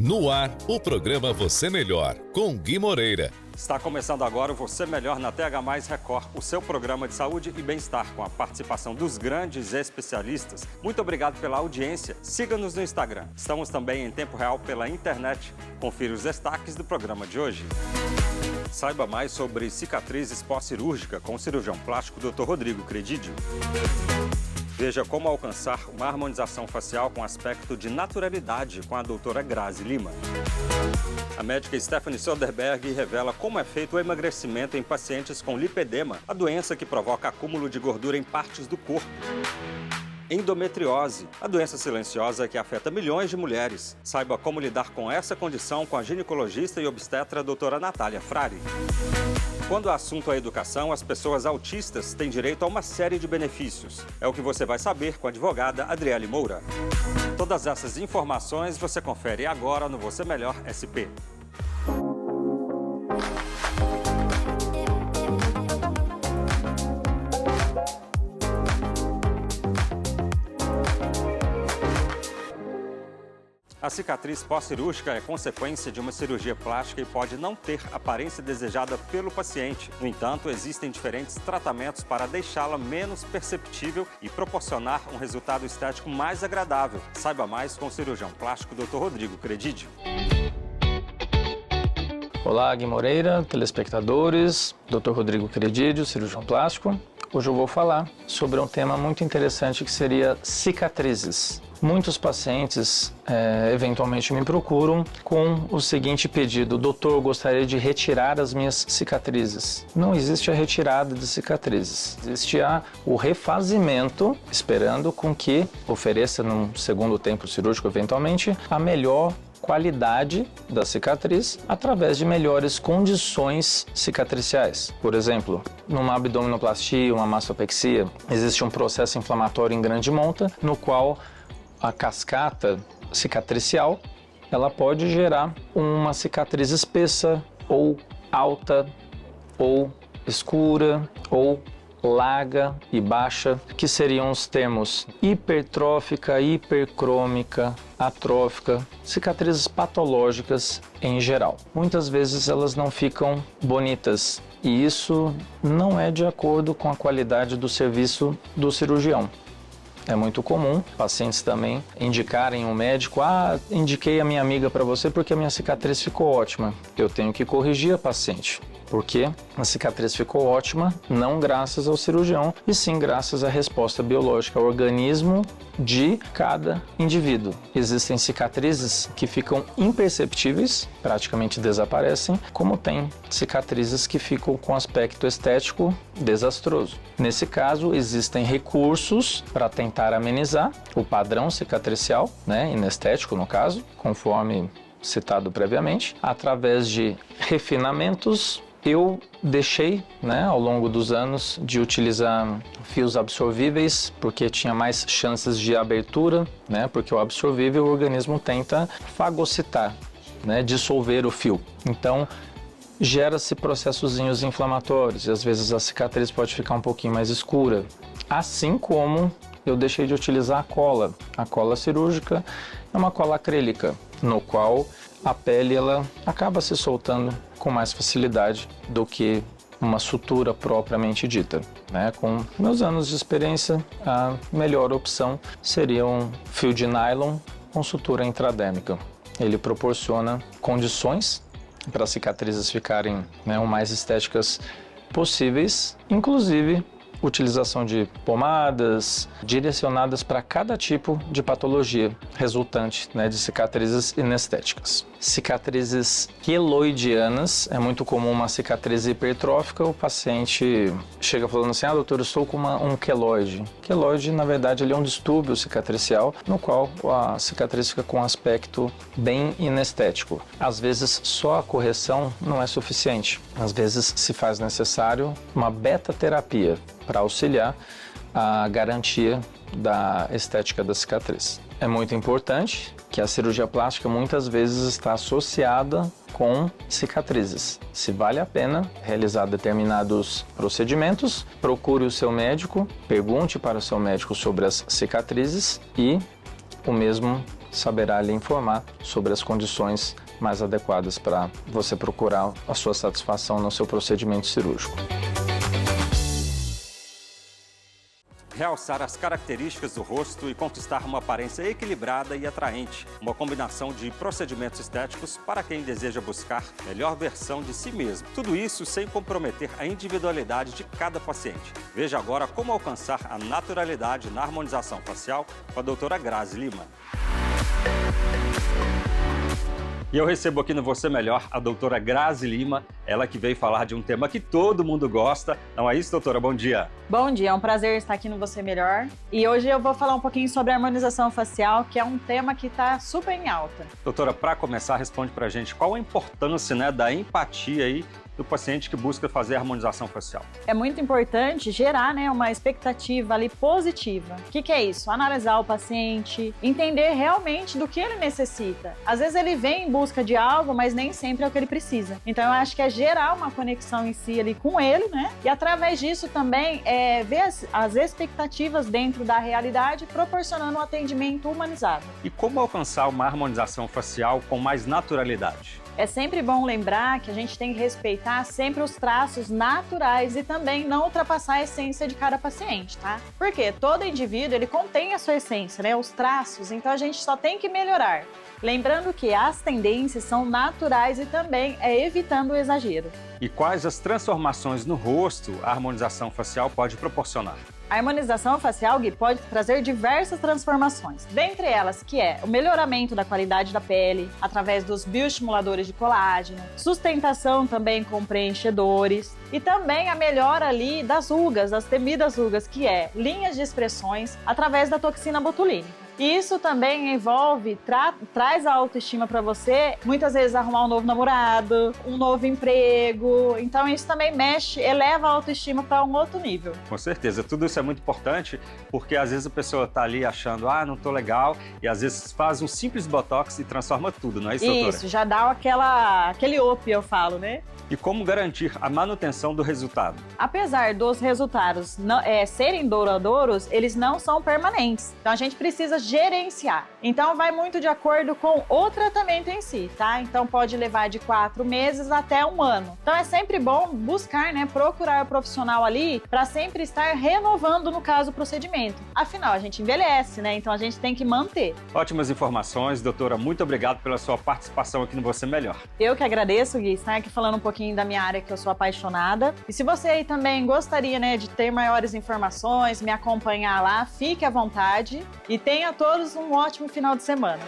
No ar, o programa Você Melhor, com Gui Moreira. Está começando agora o Você Melhor na TH+ Record, o seu programa de saúde e bem-estar, com a participação dos grandes especialistas. Muito obrigado pela audiência. Siga-nos no Instagram. Estamos também em tempo real pela internet. Confira os destaques do programa de hoje. Saiba mais sobre cicatrizes pós-cirúrgica com o cirurgião plástico Dr. Rodrigo Credidio. Veja como alcançar uma harmonização facial com aspecto de naturalidade com a doutora Grazi Lima. A médica Stephanie Soderberg revela como é feito o emagrecimento em pacientes com lipedema, a doença que provoca acúmulo de gordura em partes do corpo. Endometriose, a doença silenciosa que afeta milhões de mulheres. Saiba como lidar com essa condição com a ginecologista e obstetra doutora Natália Frari. Quando o assunto é educação, as pessoas autistas têm direito a uma série de benefícios. É o que você vai saber com a advogada Adriele Moura. Todas essas informações você confere agora no Você Melhor SP. A cicatriz pós-cirúrgica é consequência de uma cirurgia plástica e pode não ter aparência desejada pelo paciente. No entanto, existem diferentes tratamentos para deixá-la menos perceptível e proporcionar um resultado estético mais agradável. Saiba mais com o cirurgião plástico Dr. Rodrigo Credidio. Olá, Gui Moreira, telespectadores, Dr. Rodrigo Credidio, cirurgião plástico. Hoje eu vou falar sobre um tema muito interessante que seria cicatrizes. Muitos pacientes eventualmente me procuram com o seguinte pedido: doutor, eu gostaria de retirar as minhas cicatrizes. Não existe a retirada de cicatrizes, existe o refazimento, esperando com que ofereça num segundo tempo cirúrgico eventualmente a melhor qualidade da cicatriz através de melhores condições cicatriciais. Por exemplo, numa abdominoplastia, uma mastopexia, existe um processo inflamatório em grande monta, no qual a cascata cicatricial ela pode gerar uma cicatriz espessa ou alta ou escura ou larga e baixa, que seriam os termos hipertrófica, hipercrômica, atrófica, cicatrizes patológicas em geral. Muitas vezes elas não ficam bonitas e isso não é de acordo com a qualidade do serviço do cirurgião. É muito comum pacientes também indicarem um médico: indiquei a minha amiga para você porque a minha cicatriz ficou ótima. Eu tenho que corrigir a paciente, porque a cicatriz ficou ótima não graças ao cirurgião, e sim graças à resposta biológica ao organismo de cada indivíduo. Existem cicatrizes que ficam imperceptíveis, praticamente desaparecem, como tem cicatrizes que ficam com aspecto estético desastroso. Nesse caso, existem recursos para tentar amenizar o padrão cicatricial, inestético no caso, conforme citado previamente, através de refinamentos. Eu deixei, ao longo dos anos, de utilizar fios absorvíveis, porque tinha mais chances de abertura, porque o absorvível o organismo tenta fagocitar, dissolver o fio. Então, gera-se processozinhos inflamatórios e às vezes a cicatriz pode ficar um pouquinho mais escura. Assim como eu deixei de utilizar a cola. A cola cirúrgica é uma cola acrílica, no qual a pele ela acaba se soltando com mais facilidade do que uma sutura propriamente dita. Com meus anos de experiência, a melhor opção seria um fio de nylon com sutura intradérmica. Ele proporciona condições para as cicatrizes ficarem o mais estéticas possíveis, inclusive utilização de pomadas direcionadas para cada tipo de patologia resultante de cicatrizes inestéticas. Cicatrizes queloidianas, é muito comum uma cicatriz hipertrófica, o paciente chega falando assim: doutor, eu estou com um queloide. Queloide, na verdade, ele é um distúrbio cicatricial, no qual a cicatriz fica com um aspecto bem inestético. Às vezes, só a correção não é suficiente. Às vezes, se faz necessário uma beta-terapia para auxiliar a garantia da estética da cicatriz. É muito importante que a cirurgia plástica muitas vezes está associada com cicatrizes. Se vale a pena realizar determinados procedimentos, procure o seu médico, pergunte para o seu médico sobre as cicatrizes e o mesmo saberá lhe informar sobre as condições mais adequadas para você procurar a sua satisfação no seu procedimento cirúrgico. Realçar as características do rosto e conquistar uma aparência equilibrada e atraente. Uma combinação de procedimentos estéticos para quem deseja buscar a melhor versão de si mesmo. Tudo isso sem comprometer a individualidade de cada paciente. Veja agora como alcançar a naturalidade na harmonização facial com a doutora Grazi Lima. E eu recebo aqui no Você Melhor a doutora Grazi Lima, ela que veio falar de um tema que todo mundo gosta. Não é isso, doutora? Bom dia. Bom dia, é um prazer estar aqui no Você Melhor. E hoje eu vou falar um pouquinho sobre a harmonização facial, que é um tema que está super em alta. Doutora, para começar, responde pra gente qual a importância, né, da empatia aí do paciente que busca fazer a harmonização facial. É muito importante gerar, né, uma expectativa ali positiva. O que é isso? Analisar o paciente, entender realmente do que ele necessita. Às vezes ele vem em busca de algo, mas nem sempre é o que ele precisa. Então eu acho que é gerar uma conexão em si ali com ele, né? E através disso também ver as expectativas dentro da realidade, proporcionando um atendimento humanizado. E como alcançar uma harmonização facial com mais naturalidade? É sempre bom lembrar que a gente tem que respeitar sempre os traços naturais e também não ultrapassar a essência de cada paciente, tá? Porque todo indivíduo, ele contém a sua essência, né? Os traços, então a gente só tem que melhorar. Lembrando que as tendências são naturais e também evitando o exagero. E quais as transformações no rosto a harmonização facial pode proporcionar? A harmonização facial, Gui, pode trazer diversas transformações, dentre elas que é o melhoramento da qualidade da pele, através dos bioestimuladores de colágeno, sustentação também com preenchedores e também a melhora ali das rugas, das temidas rugas, que é linhas de expressões através da toxina botulínica. E isso também envolve, traz a autoestima para você, muitas vezes arrumar um novo namorado, um novo emprego. Então isso também mexe, eleva a autoestima para um outro nível. Com certeza, tudo isso é muito importante, porque às vezes a pessoa tá ali achando, não tô legal, e às vezes faz um simples botox e transforma tudo, não é isso, doutora? Isso, já dá aquele up, eu falo, né? E como garantir a manutenção do resultado? Apesar dos resultados serem duradouros, eles não são permanentes. Então a gente precisa gerenciar. Então vai muito de acordo com o tratamento em si, tá? Então pode levar de 4 meses até 1 ano. Então é sempre bom buscar, né, procurar o profissional ali para sempre estar renovando, no caso, o procedimento. Afinal, a gente envelhece, né? Então a gente tem que manter. Ótimas informações, doutora. Muito obrigado pela sua participação aqui no Você Melhor. Eu que agradeço, Gui, estar aqui falando um pouquinho da minha área, que eu sou apaixonada. E se você aí também gostaria, né, de ter maiores informações, me acompanhar lá, fique à vontade e tenha todos um ótimo final de semana.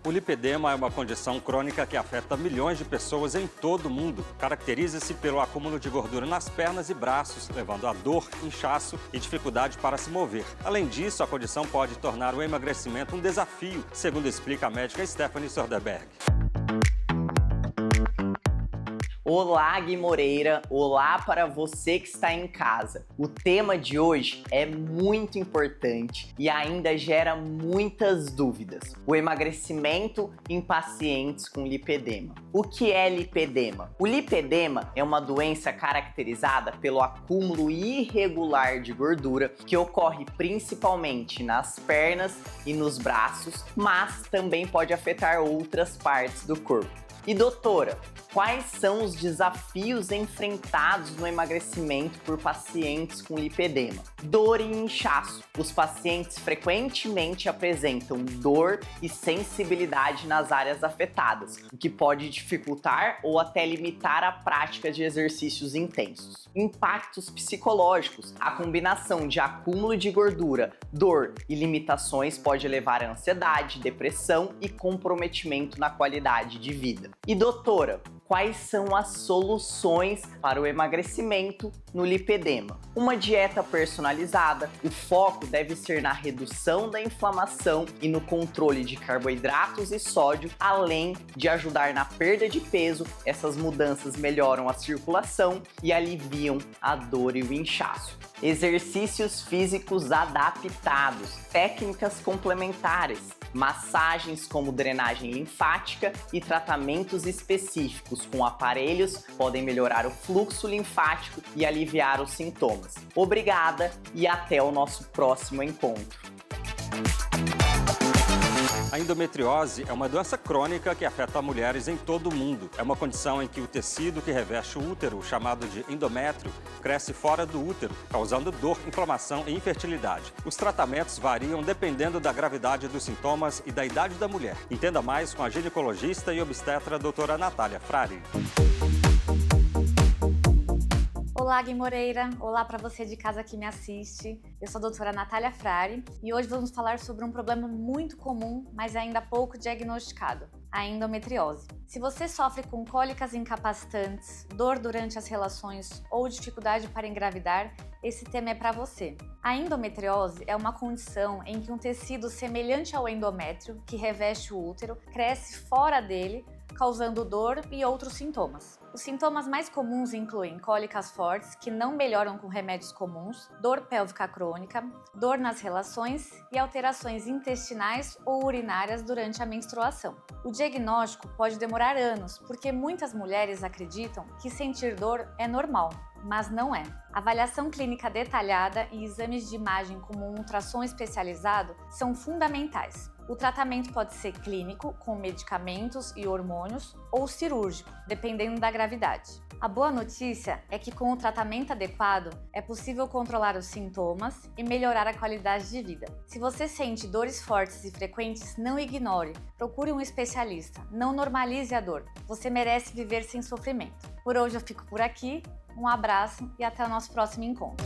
O lipedema é uma condição crônica que afeta milhões de pessoas em todo o mundo. Caracteriza-se pelo acúmulo de gordura nas pernas e braços, levando a dor, inchaço e dificuldade para se mover. Além disso, a condição pode tornar o emagrecimento um desafio, segundo explica a médica Stephanie Soderberg. Olá, Gui Moreira! Olá para você que está em casa! O tema de hoje é muito importante e ainda gera muitas dúvidas. O emagrecimento em pacientes com lipedema. O que é lipedema? O lipedema é uma doença caracterizada pelo acúmulo irregular de gordura que ocorre principalmente nas pernas e nos braços, mas também pode afetar outras partes do corpo. E doutora, quais são os desafios enfrentados no emagrecimento por pacientes com lipedema? Dor e inchaço. Os pacientes frequentemente apresentam dor e sensibilidade nas áreas afetadas, o que pode dificultar ou até limitar a prática de exercícios intensos. Impactos psicológicos. A combinação de acúmulo de gordura, dor e limitações pode levar a ansiedade, depressão e comprometimento na qualidade de vida. E doutora, quais são as soluções para o emagrecimento no lipedema? Uma dieta personalizada, o foco deve ser na redução da inflamação e no controle de carboidratos e sódio, além de ajudar na perda de peso. Essas mudanças melhoram a circulação e aliviam a dor e o inchaço. Exercícios físicos adaptados, técnicas complementares, massagens como drenagem linfática e tratamentos específicos com aparelhos podem melhorar o fluxo linfático e aliviar os sintomas. Obrigada e até o nosso próximo encontro. A endometriose é uma doença crônica que afeta mulheres em todo o mundo. É uma condição em que o tecido que reveste o útero, chamado de endométrio, cresce fora do útero, causando dor, inflamação e infertilidade. Os tratamentos variam dependendo da gravidade dos sintomas e da idade da mulher. Entenda mais com a ginecologista e obstetra doutora Natália Frari. Olá, Gui Moreira. Olá para você de casa que me assiste. Eu sou a doutora Natália Frari e hoje vamos falar sobre um problema muito comum, mas ainda pouco diagnosticado, a endometriose. Se você sofre com cólicas incapacitantes, dor durante as relações ou dificuldade para engravidar, esse tema é para você. A endometriose é uma condição em que um tecido semelhante ao endométrio, que reveste o útero, cresce fora dele, causando dor e outros sintomas. Os sintomas mais comuns incluem cólicas fortes, que não melhoram com remédios comuns, dor pélvica crônica, dor nas relações e alterações intestinais ou urinárias durante a menstruação. O diagnóstico pode demorar anos, porque muitas mulheres acreditam que sentir dor é normal, mas não é. Avaliação clínica detalhada e exames de imagem como um ultrassom especializado são fundamentais. O tratamento pode ser clínico, com medicamentos e hormônios, ou cirúrgico, dependendo da gravidade. A boa notícia é que com o tratamento adequado, é possível controlar os sintomas e melhorar a qualidade de vida. Se você sente dores fortes e frequentes, não ignore. Procure um especialista. Não normalize a dor. Você merece viver sem sofrimento. Por hoje eu fico por aqui. Um abraço e até o nosso próximo encontro.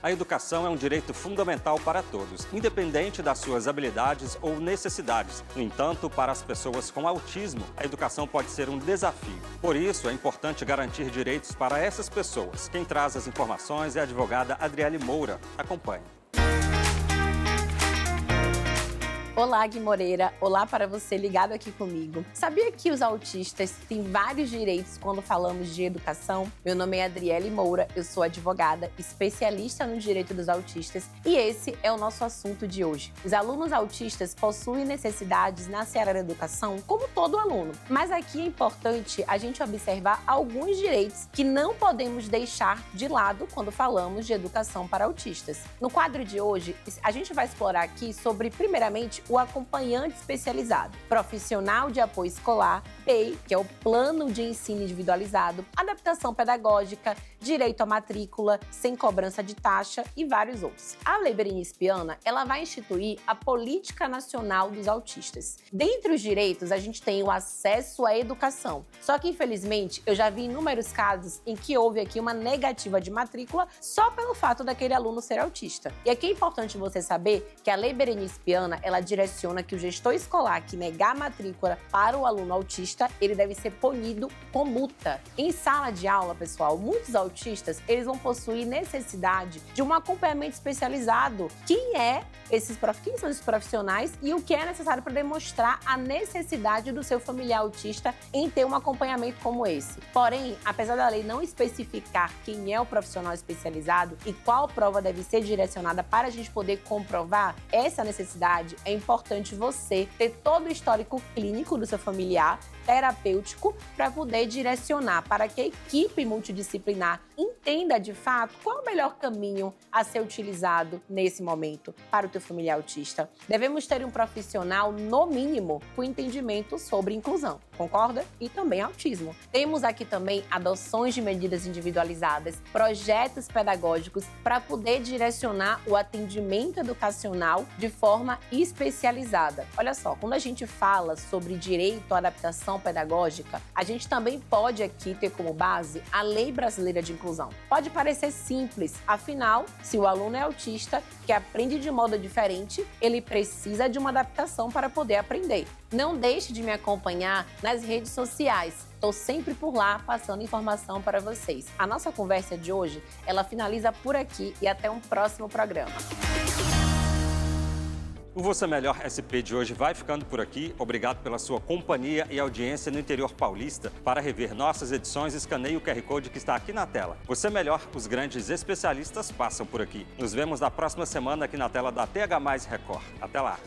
A educação é um direito fundamental para todos, independente das suas habilidades ou necessidades. No entanto, para as pessoas com autismo, a educação pode ser um desafio. Por isso, é importante garantir direitos para essas pessoas. Quem traz as informações é a advogada Adriele Moura. Acompanhe. Olá, Gui Moreira. Olá para você ligado aqui comigo. Sabia que os autistas têm vários direitos quando falamos de educação? Meu nome é Adriele Moura, eu sou advogada, especialista no direito dos autistas e esse é o nosso assunto de hoje. Os alunos autistas possuem necessidades na seara da educação, como todo aluno. Mas aqui é importante a gente observar alguns direitos que não podemos deixar de lado quando falamos de educação para autistas. No quadro de hoje, a gente vai explorar aqui sobre, primeiramente, o acompanhante especializado, profissional de apoio escolar, PEI, que é o Plano de Ensino Individualizado, adaptação pedagógica, direito à matrícula, sem cobrança de taxa e vários outros. A Lei Berenice Piana, ela vai instituir a Política Nacional dos Autistas. Dentre os direitos, a gente tem o acesso à educação. Só que, infelizmente, eu já vi inúmeros casos em que houve aqui uma negativa de matrícula só pelo fato daquele aluno ser autista. E aqui é importante você saber que a Lei Berenice Piana, ela direciona que o gestor escolar que negar a matrícula para o aluno autista, ele deve ser punido com multa. Em sala de aula, pessoal, muitos autistas, eles vão possuir necessidade de um acompanhamento especializado. Quem são esses profissionais e o que é necessário para demonstrar a necessidade do seu familiar autista em ter um acompanhamento como esse. Porém, apesar da lei não especificar quem é o profissional especializado e qual prova deve ser direcionada para a gente poder comprovar essa necessidade, é importante você ter todo o histórico clínico do seu familiar, terapêutico, para poder direcionar para que a equipe multidisciplinar entenda de fato qual é o melhor caminho a ser utilizado nesse momento para o teu familiar autista. Devemos ter um profissional, no mínimo, com entendimento sobre inclusão, concorda? E também autismo. Temos aqui também adoções de medidas individualizadas, projetos pedagógicos para poder direcionar o atendimento educacional de forma especializada. Olha só, quando a gente fala sobre direito à adaptação pedagógica, a gente também pode aqui ter como base a Lei Brasileira de Inclusão. Pode parecer simples, afinal, se o aluno é autista, que aprende de modo diferente, ele precisa de uma adaptação para poder aprender. Não deixe de me acompanhar nas redes sociais. Estou sempre por lá passando informação para vocês. A nossa conversa de hoje, ela finaliza por aqui e até um próximo programa. O Você Melhor SP de hoje vai ficando por aqui. Obrigado pela sua companhia e audiência no interior paulista. Para rever nossas edições, escaneie o QR Code que está aqui na tela. Você Melhor, os grandes especialistas passam por aqui. Nos vemos na próxima semana aqui na tela da TH+ Record. Até lá!